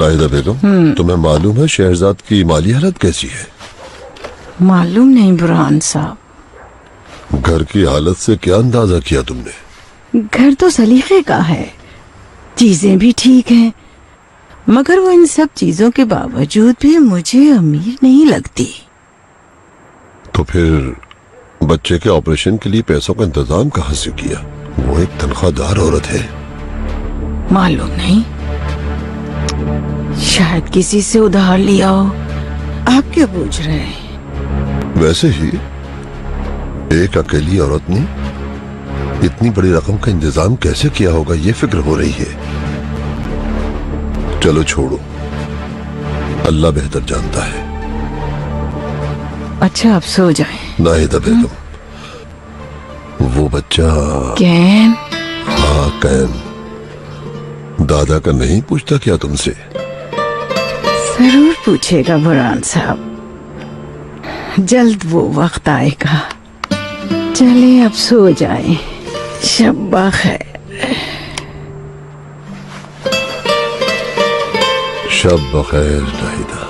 नाहिदा बेगम, तुम्हें मालूम है शहरजाद की माली हालत कैसी है? मालूम नहीं बुरहान साहब। घर की हालत से क्या अंदाजा किया तुमने? घर तो सलीके का है, चीजें भी ठीक हैं, मगर वो इन सब चीजों के बावजूद भी मुझे अमीर नहीं लगती। तो फिर बच्चे के ऑपरेशन के लिए पैसों का इंतजाम कहाँ से किया? वो एक तनख्वाहदार औरत है। मालूम नहीं, शायद किसी से उधार लिया हो। आप क्यों पूछ रहे हैं? वैसे ही एक अकेली औरत ने इतनी बड़ी रकम का इंतजाम कैसे किया होगा, ये फिक्र हो रही है। चलो छोड़ो, अल्लाह बेहतर जानता है। अच्छा, आप सो जाएं। नाहिदा बेगम, वो बच्चा कैन? हाँ कैन, दादा का नहीं पूछता क्या तुमसे? जरूर पूछेगा बुरहान साहब, जल्द वो वक्त आएगा। चले अब सो जाएं, शब्बा खैर। शब बखैर नाहिदा।